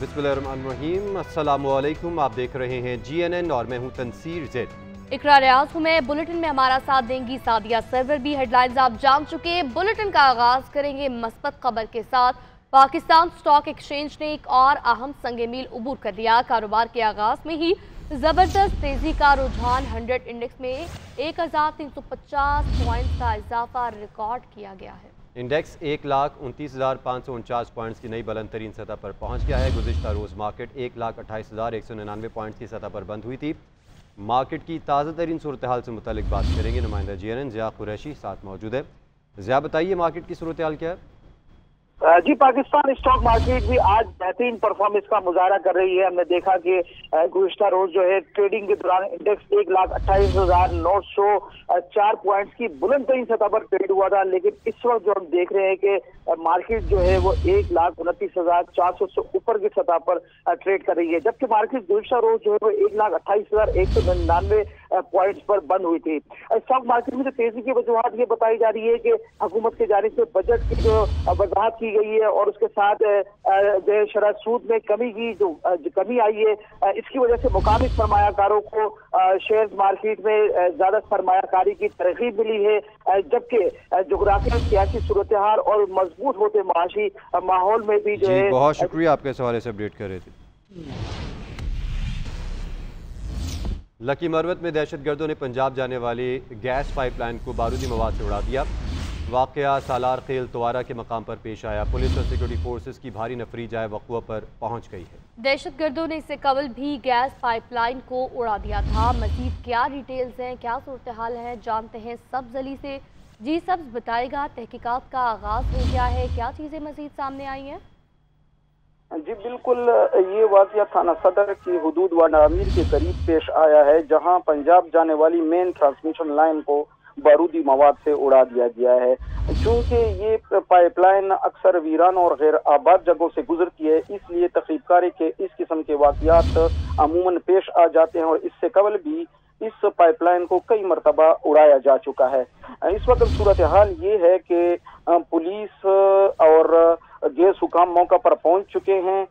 बिस्मिल्लाहिर्रहमानिर्रहीम, अस्सलामुअलैकुम। आप देख रहे हैं GNN और मैं हूं तनसीर ज़ेड। इकरा रियाज हूं मैं। बुलेटिन में हमारा साथ देंगी सादिया सरवर भी। हेडलाइंस आप जान चुके हैं। बुलेटिन का आगाज करेंगे मस्बत खबर के साथ। पाकिस्तान स्टॉक एक्सचेंज ने एक और अहम संग-ए-मील उबूर कर लिया। कारोबार के आगाज में ही जबरदस्त तेजी का रुझान 100 इंडेक्स में 1350 पॉइंट का इजाफा रिकॉर्ड किया गया है। इंडेक्स 1,29,549 पॉइंट्स की नई बुलंद तरीन सतह पर पहुंच गया है। गुज़िश्ता रोज़ मार्केट 1,28,199 पॉइंट्स की सतह पर बंद हुई थी। मार्केट की ताज़ा तरीन सूरत हाल से मुतालिक बात करेंगे। नुमाइंदा GNN ज़िया कुरैशी साथ मौजूद है। ज़िया, बताइए मार्केट की सूरत हाल क्या है? जी, पाकिस्तान स्टॉक मार्केट भी आज बेहतरीन परफॉर्मेंस का मुजाहरा कर रही है। हमने देखा कि गुज़िश्ता रोज जो है ट्रेडिंग के दौरान इंडेक्स 1,28,904 पॉइंट्स की बुलंद तरीन सतह पर ट्रेड हुआ था, लेकिन इस वक्त जो हम देख रहे हैं कि मार्केट जो है वो 1,29,400 से ऊपर की सतह पर ट्रेड कर रही है, जबकि मार्केट गुज़िश्ता रोज जो है वो 1,28,199 पॉइंट्स पर बंद हुई थी। स्टॉक मार्केट में तेजी की वजूहत ये बताई जा रही है कि हुकूमत की जानिब से बजट की जो वजाहत की गई है और उसके साथ जो शरह सूद में कमी की जो कमी आई है, इसकी वजह से मुकामी सरमायाकारों को शेयर मार्केट में ज्यादा सरमायाकारी की तरकीब मिली है, जबकि जोग्राफियाई सियासी सूरत हाल और मजबूत होते माशी माहौल में भी जो है। बहुत शुक्रिया, आपके सवाल से अपडेट कर रहे थे। लकी मरवत में दहशतगर्दों ने पंजाब जाने वाली गैस पाइपलाइन को बारूदी मवाद से उड़ा दिया। वाकया सालार खेल तोआरा के मकाम पर पेश आया। पुलिस और सिक्योरिटी फोर्सेस की भारी नफरी जाए वक़ुआ पर पहुंच गई है। दहशतगर्दों ने इससे कबल भी गैस पाइपलाइन को उड़ा दिया था। मजीद क्या डिटेल्स हैं, क्या सूरत हाल है, जानते हैं सब्ज अली से। जी सब्ज, बताएगा तहकीकात का आगाज हो गया है, क्या चीज़ें मजीद सामने आई हैं? जी बिल्कुल, ये वाक़या थाना सदर की हुदूद व नामीर के करीब पेश आया है, जहां पंजाब जाने वाली मेन ट्रांसमिशन लाइन को बारूदी मवाद से उड़ा दिया गया है। चूंकि ये पाइपलाइन अक्सर वीरान और गैर आबाद जगहों से गुजरती है, इसलिए तकरीबकारी के इस किस्म के वाक़यात अमूमन पेश आ जाते हैं और इससे कबल भी इस पाइपलाइन को कई मरतबा उड़ाया जा चुका है। इस वक्त सूरत हाल ये है कि पुलिस और गैस हुकाम मौका पर पहुंच चुके हैं।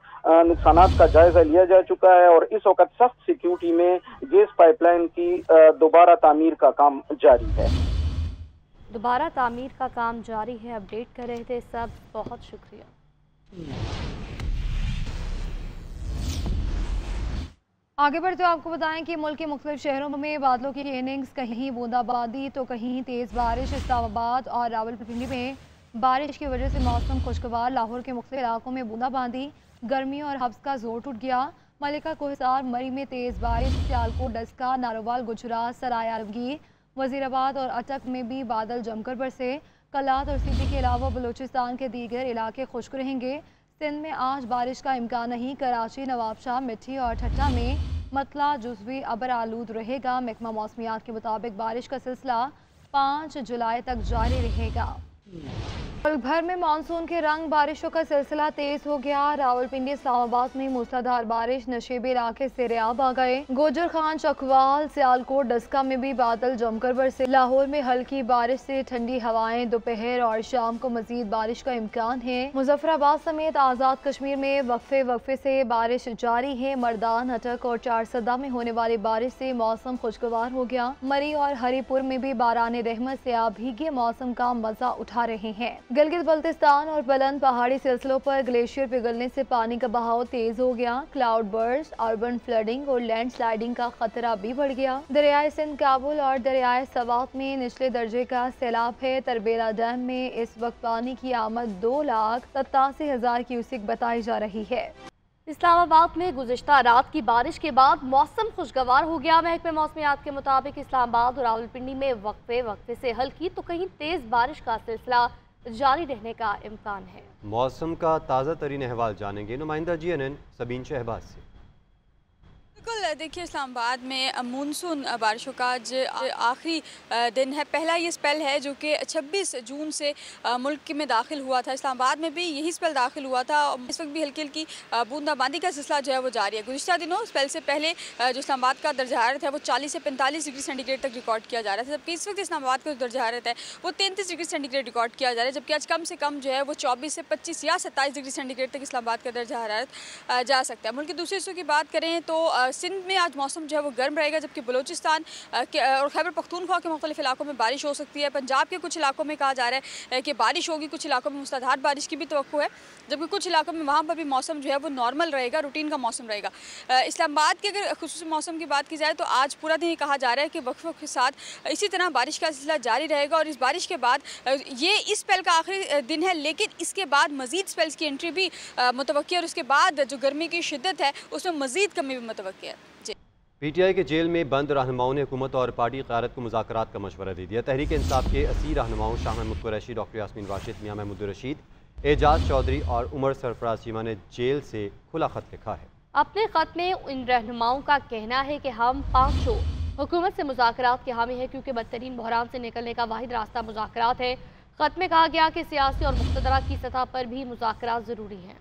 नुकसानात का जायजा लिया जा चुका है और इस वक्त सख्त सिक्योरिटी में गैस पाइपलाइन की दोबारा तामीर का काम जारी है। दोबारा तामीर का काम जारी है, अपडेट कर रहे थे सब, बहुत शुक्रिया। आगे बढ़ते आपको बताएं कि मुल्क के मुख्तलिफ शहरों में बादलों की इनिंग्स, कहीं बूंदाबांदी तो कहीं तेज़ बारिश। इस्लामाबाद और रावलपिंडी में बारिश की वजह से मौसम खुशगवार। लाहौर के मुख्तलिफ इलाकों में बूंदाबांदी, गर्मी और हब्स का जोर टूट गया। मलिका कोहिसार मरी में तेज़ बारिश। सियालकोट, डस्का, नारोवाल, गुजरात, सराय आलमगीर, वजीराबाद और अटक में भी बादल जमकर बरसे। कलात और सिटी के अलावा बलूचिस्तान के दीगर इलाके खुश्क रहेंगे। सिंध में आज बारिश का इम्कान नहीं। कराची, नवाबशाह, मिठी और ठट्टा में मतला जुज़वी अबर आलूद रहेगा। महकमा मौसमियात के मुताबिक बारिश का सिलसिला 5 जुलाई तक जारी रहेगा। मुल्क भर में मानसून के रंग, बारिशों का सिलसिला तेज हो गया। रावलपिंडी, इस्लामाबाद में मूसलाधार बारिश, नशेबी इलाके से रियाब आ गए। गोजर खान, चकवाल, सियालकोट, डस्का में भी बादल जमकर बरसे। लाहौर में हल्की बारिश से ठंडी हवाएं, दोपहर और शाम को मजीद बारिश का इम्कान है। मुजफ्फराबाद समेत आज़ाद कश्मीर में वक्फे से बारिश जारी है। मर्दान, अटक और चारसदा में होने वाली बारिश से मौसम खुशगवार हो गया। मरी और हरीपुर में भी बारान रहमत से आप भीगे मौसम का मजा उठा रहे हैं। गिलगित बल्तिस्तान और बुलंद पहाड़ी सिलसिलों पर ग्लेशियर पिघलने से पानी का बहाव तेज हो गया। क्लाउड बर्स्ट, अर्बन फ्लडिंग और लैंड स्लाइडिंग का खतरा भी बढ़ गया। दरियाए सिंध, काबुल और दरियाए सवात में निचले दर्जे का सैलाब है। तरबेला डैम में इस वक्त पानी की आमद 2,87,000 क्यूसिक बताई जा रही है। इस्लामाबाद में गुज़िश्ता रात की बारिश के बाद मौसम खुशगवार हो गया। महकमे मौसमियात के मुताबिक इस्लामाबाद और रावलपिंडी में वक्फे से हल्की तो कहीं तेज बारिश का सिलसिला जारी रहने का इम्कान है। मौसम का ताज़ा तरीन अहवाल जानेंगे नुमाइंदा GNN सबीन शहबाज से। बिल्कुल, देखिए इस्लामाबाद में मानसून बारिशों का आज आखिरी दिन है। पहला ये स्पेल है जो कि 26 जून से मुल्क में दाखिल हुआ था। इस्लामाबाद में भी यही स्पेल दाखिल हुआ था। इस वक्त भी हल्की हल्की बूंदाबांदी का सिलसिला जो है वो जारी है। गुज़िश्ता दिनों स्पेल से पहले जो इस्लामाबाद का दर्जा हरारत है वो 40 से 45 डिग्री सेंटीग्रेड तक रिकॉर्ड किया जा रहा था, जबकि इस वक्त इस्लामाबाद का जो दर्जा हरारत है वो 33 डिग्री सेंटीग्रेड रिकॉर्ड किया जा रहा है। जबकि आज कम से कम जो है वो 24 से 25 या 27 डिग्री सेंटीग्रेड तक इस्लामाबाद का दर्जा हरारत जा सकता है। मुल्क के दूसरे हिस्सों की बात करें तो सिंध में आज मौसम जो है वो गर्म रहेगा, जबकि बलूचिस्तान और खैबर पख्तूनख्वा के मुख्तलिफ इलाकों में बारिश हो सकती है। पंजाब के कुछ इलाकों में कहा जा रहा है कि बारिश होगी, कुछ इलाकों में मूसलाधार बारिश की भी तवक्को है, जबकि कुछ इलाकों में वहाँ पर भी मौसम जो है वो नॉर्मल रहेगा, रूटीन का मौसम रहेगा। इस्लामाबाद के अगर खुसूसी मौसम की बात की जाए तो आज पूरा दिन कहा जा रहा है कि वक्फे के साथ इसी तरह बारिश का सिलसिला जारी रहेगा और इस बारिश के बाद ये इस स्पेल का आखिरी दिन है, लेकिन इसके बाद मजीद स्पेल्स की एंट्री भी मुतवक्की है और उसके बाद जो गर्मी की शिद्दत है उसमें मजीद कमी भी मुतवक्की है। PTI के जेल में बंद रहनुमाओं ने हुकूमत और पार्टी क़यादत को मुज़ाकरात का मशवरा दे दिया। तहरीक इंसाफ के 80 रहनुमाओं शाह महमूद कुरैशी, डॉक्टर यास्मीन राशिद, मियां महमूद रशीद, एजाज चौधरी और उमर सरफराज चीमा ने जेल से खुला खत लिखा है। अपने खत में इन रहनुमाओं का कहना है कि हम पाँचों हुकूमत से मुज़ाकरात के हामी हैं, क्योंकि बदतरीन बहरान से निकलने का वाहिद रास्ता मुज़ाकरात है। खत में कहा गया कि सियासी और मुक़तदरा की सतह पर भी मुज़ाकरात ज़रूरी हैं।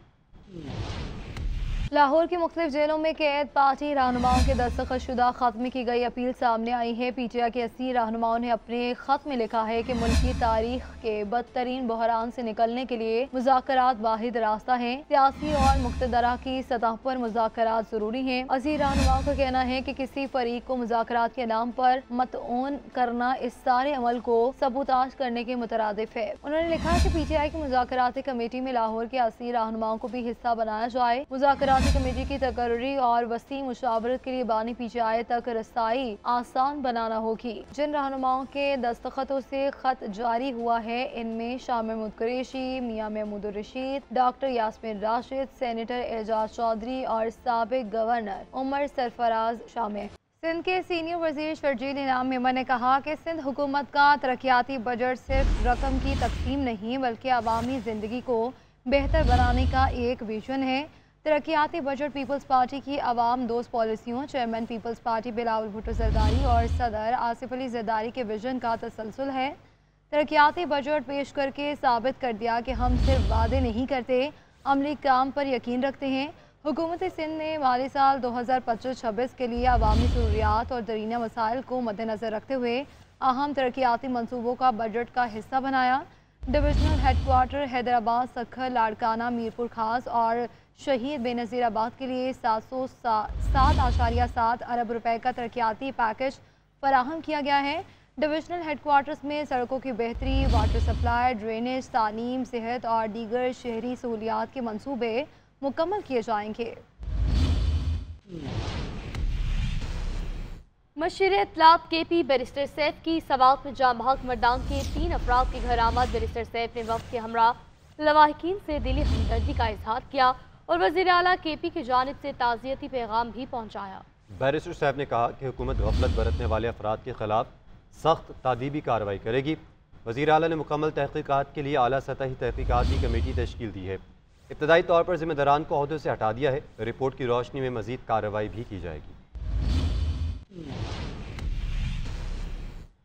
लाहौर की मुख्तलिफ जेलों में कैद पार्टी रहनुमाओं के दस्तखतशुदा खत में की गई अपील सामने आई है। PTI के 80 रहनुमाओं ने अपने खत में लिखा है कि मुल्क की तारीख के बदतरीन बहरान से निकलने के लिए मुज़ाकरात वाहिद रास्ता है। सियासी और मुक़तदरा की सतह पर मुज़ाकरात ज़रूरी हैं। 80 रहनुमाओं का कहना है कि किसी फरीक को मुज़ाकरात के नाम पर मतऊन करना इस सारे अमल को सबूताज करने के मुतरादिफ है। उन्होंने लिखा कि PTI की मुज़ाकराती कमेटी में लाहौर के 80 रहनुमाओं को भी हिस्सा बनाया जाए। मुज़ाकराती कमेटी की तकर्री और वसी मुशावरत के लिए बानी PTI तक रसाई आसान बनाना होगी। जिन रहनुमाओं के दस्तखतों से खत जारी हुआ है इनमें शाह महमूद कुरैशी, मियां महमूद रशीद, डॉक्टर यास्मीन राशिद, सेनेटर एजाज चौधरी और साबिक गवर्नर उमर सरफराज शामिल। सिंध के सीनियर वजीर शर्जील इनाम मेमन ने कहा कि सिंध हुकूमत का तरक्याती बजट सिर्फ रकम की तकसीम नहीं बल्कि अवामी ज़िंदगी को बेहतर बनाने का एक विजन है। तरक्याती बजट पीपल्स पार्टी की अवाम दोस्त पॉलिसियों, chairman peoples party Bilawal Bhutto Zardari और सदर आसिफ अली जरदारी के विजन का तसलसल है। तरक्याती बजट पेश करके साबित कर दिया कि हम सिर्फ वादे नहीं करते, अमली काम पर यकीन रखते हैं। हुकूमत सिंध ने माली साल 2025-26 के लिए अवामी ज़रूरियात और दरीना मसाइल को मद्देनज़र रखते हुए अहम तरक्याती मनसूबों का बजट का हिस्सा बनाया। डिविजनल हेडक्वार्टर हैदराबाद, सखर, लाड़काना, मीरपुर खास और शहीद बेनज़ीराबाद के लिए 707.7 अरब रुपए का तरक्याती पैकेज फराहम किया गया है। डिविजनल हेडक्वार्टर्स में सड़कों की बेहतरी, वाटर सप्लाई, ड्रेनेज, तालीम, सेहत और दीगर शहरी सहूलियात के मंसूबे मुकम्मल किए जाएंगे। मशीर इत्तलात KP बैरिस्टर सैफ की सवात में जाम हक मर्दान के 3 अफराद के घर आमद। बैरिस्टर सैफ ने वक्त के हमरा लवाहिकीन से दिली हमदर्दी का इजहार किया और वज़ीर आला KP की जानिब से ताज़ियती पैगाम भी पहुँचाया। बैरिस्टर साहब ने कहा कि हुकूमत गफलत बरतने वाले अफराद के खिलाफ सख्त तादीबी कार्रवाई करेगी। वज़ीर आला ने मुकम्मल तहक़ीक़ात के लिए आला सतही तहक़ीक़ाती कमेटी तश्कील दी है। इब्तदाई तौर पर ज़िम्मेदारान को ओहदों से हटा दिया है। रिपोर्ट की रोशनी में मज़ीद कार्रवाई भी की जाएगी।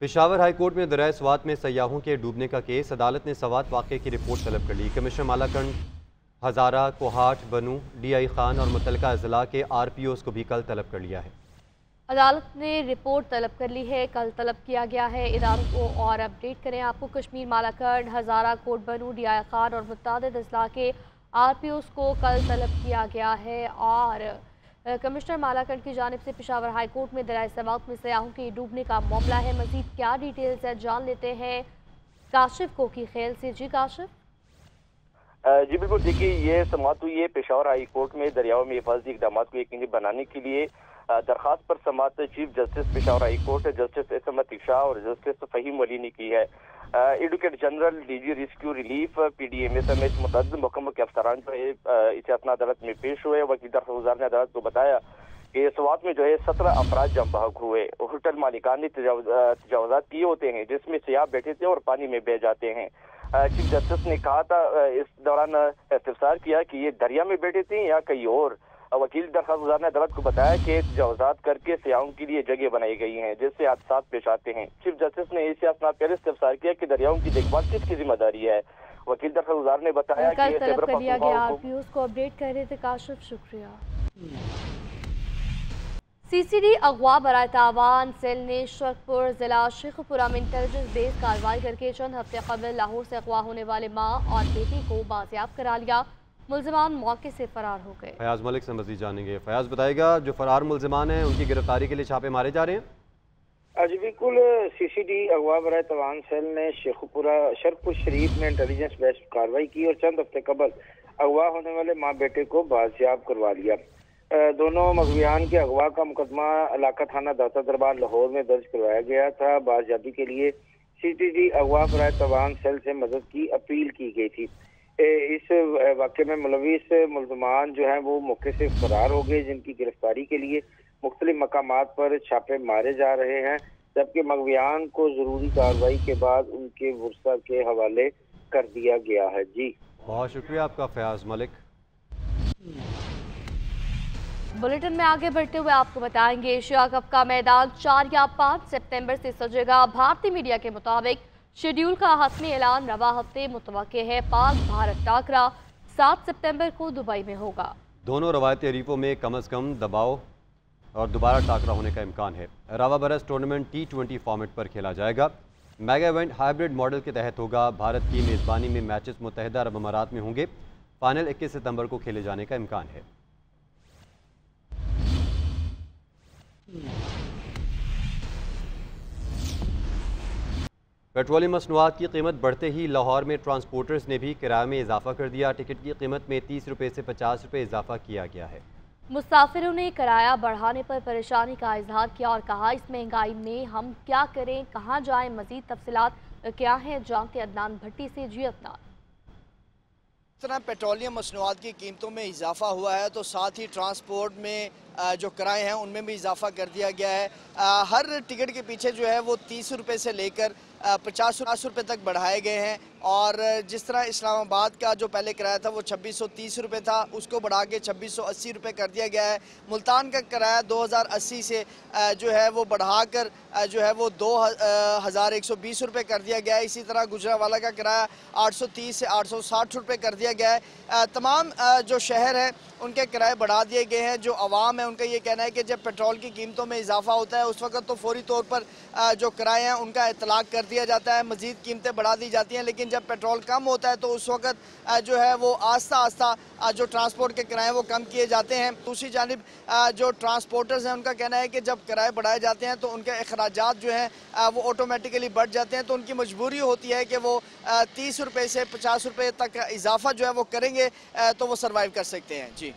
पेशावर हाई कोर्ट में दरियाए स्वात में सयाहों के डूबने का केस, अदालत ने सवात वाक़े की रिपोर्ट तलब कर ली। कमिश्नर मालाकंड, हज़ारा, कोहाट, बनू, DI खान और मुतल्लिका अज़ला के RPOs को भी कल तलब कर लिया है। अदालत ने रिपोर्ट तलब कर ली है, कल तलब किया गया है। इदारों को और अपडेट करें आपको। कश्मीर, मालाकंड, हज़ारा, कोट बनू, DI खान और मुतअद्दिद अज़ला के RPOs को कल तलब किया गया है। और कमिश्नर मालाकंड की जानिब से पेशावर हाई कोर्ट में दरियाए स्वात में सयाहों के डूबने का मामला है। मजीद क्या डिटेल्स है जान लेते हैं काशिफ कोकी खेल से। जी काशिफ। जी बिल्कुल, देखिए ये समाअत हुई है पेशावर हाई कोर्ट में दरियाओं में हिफाजती इक़दाम को यकीनी बनाने के लिए दरखास्त पर समाअत chief justice Peshawar high court justice Ismat Shah और जस्टिस फहीम वली ने की है। Advocate general DG rescue relief PDMA समेत मुतअद्दिद महकमों के अफसरान जो है इसे अपना अदालत में पेश हुए। वकील दरख्वास्त ने अदालत को बताया कि स्वात में जो है 17 अफराद जम बहक हुए। होटल मालिकान ने तजावुज़ात किए होते हैं जिसमें सियाह बैठे थे और पानी में बह जाते हैं। चीफ जस्टिस ने कहा था इस दौरान इस्तफसार किया कि ये दरिया में बैठे थे या कहीं और। वकील दरखास्त गुजार ने अदालत को बताया कि तजावुज़ात करके सयाहों के लिए जगह बनाई गई हैं जिससे हादसा पेश आते हैं। चीफ जस्टिस ने इस असनाद पहले इस्तफसार किया कि दरियाओं की देखभाल किसकी जिम्मेदारी है। वकील दरखास्त गुजार ने बताया कि तलब कर लिया गया। आरपीओ को अपडेट कर रहे थे काशिफ, शुक्रिया। सीसीडी अगवा बराए तावान सेल ने शरकपुर जिला शेखपुरा में इंटेलिजेंस बेस्ड कार्रवाई करके चंद हफ्ते कबल लाहौर से अगवा होने वाले माँ और बेटी को बाजियाब करा लिया। मुल्जिमान मौके से फरार हो गए। फयाज मलिक से मजीद जानेंगे। फयाज बताएगा, जो फरार मुल्जिमान हैं उनकी गिरफ्तारी के लिए छापे मारे जा रहे हैं। जी बिल्कुल, सीसीडी अगवा बराए तवान सेल ने शरकपुर शरीफ में इंटेलिजेंस बेस्ड कार्रवाई की और चंद हफ्ते कबल अगवा होने वाले माँ बेटे को बाजियाब करवा लिया। दोनों मगवियान के अगवा का मुकदमा इलाका थाना दाता दरबार लाहौर में दर्ज करवाया गया था। बाजियाबी के लिए सीसीडी अगवा बराए तवान सेल से मदद की अपील की गई थी। इस वाक़े में मुलविस मुल्ज़मान जो हैं वो मौके से फरार हो गए, जिनकी गिरफ्तारी के लिए मुख्तलिफ मकामात पर छापे मारे जा रहे हैं, जबकि मगवियान को ज़रूरी कार्रवाई के बाद उनके वर्सा के हवाले कर दिया गया है। जी बहुत शुक्रिया आपका फयाज मलिक। बुलेटिन में आगे बढ़ते हुए आपको बताएंगे, एशिया कप का मैदान 4 या 5 सितंबर से सजेगा। भारतीय मीडिया के मुताबिक शेड्यूल का हतमी ऐलान रवा हफ्ते मुतवक्के है। पाक भारत टाकरा 7 सितंबर को दुबई में होगा। दोनों रवायती हरीफों में कम अज़ कम दबाव और दोबारा टाकरा होने का इम्कान है। रवा बरस टूर्नामेंट T20 फॉर्मेट पर खेला जाएगा। मेगा इवेंट हाइब्रिड मॉडल के तहत होगा। भारत की मेज़बानी में मैचेस मुत्तहिदा अरब अमारात में होंगे। फाइनल 21 सितंबर को खेले जाने का इम्कान है। पेट्रोलियम मसनूआत की कीमत बढ़ते ही लाहौर में ट्रांसपोर्टर्स ने भी किराए में इजाफा कर दिया। टिकट की कीमत में 30 रुपये से 50 रुपये इजाफा किया गया है। मुसाफिरों ने किराया बढ़ाने पर परेशानी का इजहार किया और कहा, इस महंगाई में हम क्या करें, कहाँ जाएं। मजीद तफसीलात क्या हैं, जानते अदनान भट्टी से। जी अदनान, इस तरह पेट्रोलियम मसनूआत की कीमतों में इजाफा हुआ है तो साथ ही ट्रांसपोर्ट में जो किराए हैं उनमें भी इजाफा कर दिया गया है। हर टिकट के पीछे जो है वो 30 रुपये से लेकर 50 रुपये तक बढ़ाए गए हैं। और जिस तरह इस्लामाबाद का जो पहले किराया था वो 2630 रुपये था, उसको बढ़ा के 2680 रुपये कर दिया गया है। मुल्तान का किराया 2080 से जो है वो बढ़ाकर जो है वो 2120 रुपये कर दिया गया है। इसी तरह गुजरावाला का किराया 830 से 860 रुपये कर दिया गया है। तमाम जो शहर हैं उनके किराए बढ़ा दिए गए हैं। जो आवाम है उनका ये कहना है कि जब पेट्रोल की कीमतों में इजाफा होता है उस वक्त तो फौरी तौर पर जो किराए हैं उनका इतलाक कर दिया जाता है, मज़ीद कीमतें बढ़ा दी जाती हैं। लेकिन जब पेट्रोल कम होता है तो उस वक्त जो है वो आस्ता आस्ता जो ट्रांसपोर्ट के किराए वो कम किए जाते हैं। दूसरी जानिब जो ट्रांसपोर्टर्स हैं उनका कहना है कि जब किराए बढ़ाए जाते हैं तो उनके अखराजात जो हैं वो ऑटोमेटिकली बढ़ जाते हैं, तो उनकी मजबूरी होती है कि वो 30 रुपये से 50 रुपये तक इजाफा जो है वो करेंगे तो वो सर्वाइव कर सकते हैं। जी।